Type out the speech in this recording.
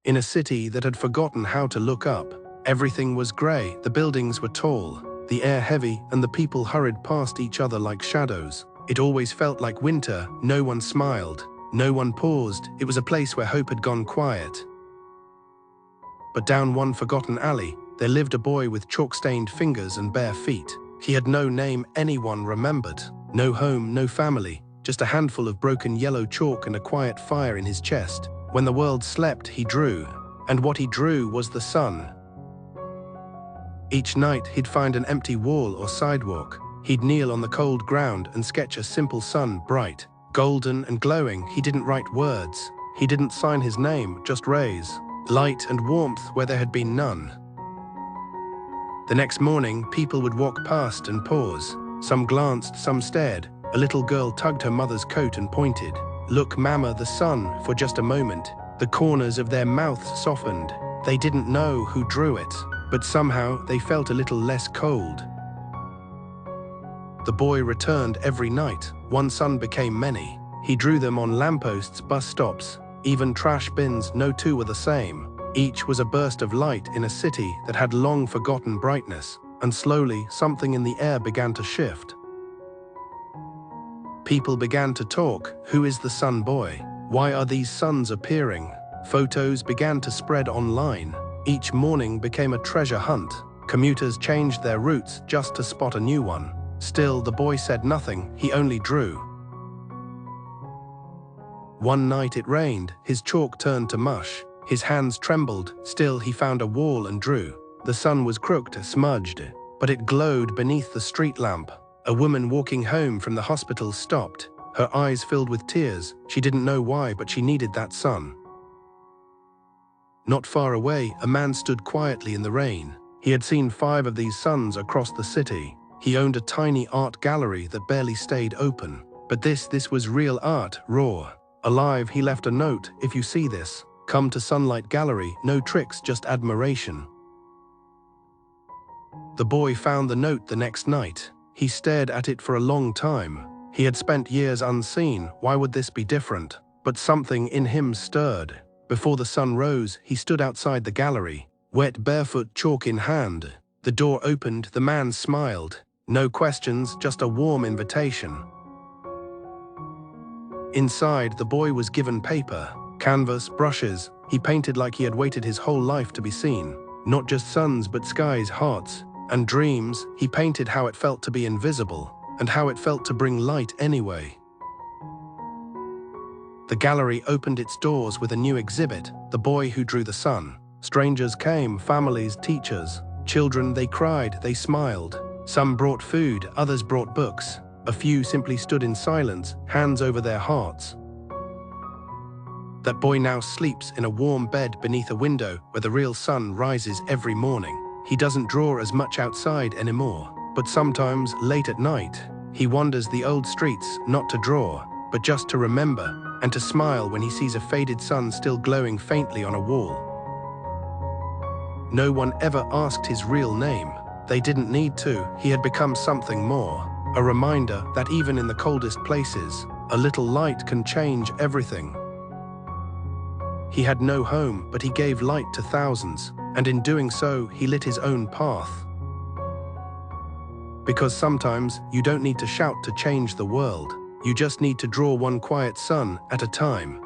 In a city that had forgotten how to look up, everything was grey, the buildings were tall, the air heavy, and the people hurried past each other like shadows. It always felt like winter, no one smiled, no one paused, it was a place where hope had gone quiet. But down one forgotten alley, there lived a boy with chalk-stained fingers and bare feet. He had no name anyone remembered, no home, no family, just a handful of broken yellow chalk and a quiet fire in his chest. When the world slept, he drew, and what he drew was the sun. Each night, he'd find an empty wall or sidewalk. He'd kneel on the cold ground and sketch a simple sun, bright, golden and glowing. He didn't write words. He didn't sign his name, just rays, light and warmth where there had been none. The next morning, people would walk past and pause. Some glanced, some stared. A little girl tugged her mother's coat and pointed. "Look, Mama, the sun," for just a moment. The corners of their mouths softened. They didn't know who drew it, but somehow they felt a little less cold. The boy returned every night. One sun became many. He drew them on lampposts, bus stops, even trash bins. No two were the same. Each was a burst of light in a city that had long forgotten brightness, and slowly something in the air began to shift. People began to talk. Who is the sun boy? Why are these suns appearing? Photos began to spread online. Each morning became a treasure hunt. Commuters changed their routes just to spot a new one. Still, the boy said nothing, he only drew. One night it rained, his chalk turned to mush. His hands trembled, still he found a wall and drew. The sun was crooked, smudged, but it glowed beneath the street lamp. A woman walking home from the hospital stopped, her eyes filled with tears. She didn't know why, but she needed that sun. Not far away, a man stood quietly in the rain. He had seen 5 of these suns across the city. He owned a tiny art gallery that barely stayed open. But this was real art, raw, alive. He left a note: "If you see this, come to Sunlight Gallery, no tricks, just admiration." The boy found the note the next night. He stared at it for a long time. He had spent years unseen. Why would this be different? But something in him stirred. Before the sun rose, he stood outside the gallery, wet, barefoot, chalk in hand. The door opened, the man smiled. No questions, just a warm invitation. Inside, the boy was given paper, canvas, brushes. He painted like he had waited his whole life to be seen. Not just suns, but skies, hearts, and dreams. He painted how it felt to be invisible, and how it felt to bring light anyway. The gallery opened its doors with a new exhibit, The Boy Who Drew the Sun. Strangers came, families, teachers, children. They cried, they smiled. Some brought food, others brought books. A few simply stood in silence, hands over their hearts. That boy now sleeps in a warm bed beneath a window where the real sun rises every morning. He doesn't draw as much outside anymore, but sometimes, late at night, he wanders the old streets, not to draw, but just to remember, and to smile when he sees a faded sun still glowing faintly on a wall. No one ever asked his real name. They didn't need to. He had become something more. A reminder that even in the coldest places, a little light can change everything. He had no home, but he gave light to thousands, and in doing so, he lit his own path. Because sometimes, you don't need to shout to change the world. You just need to draw one quiet sun at a time.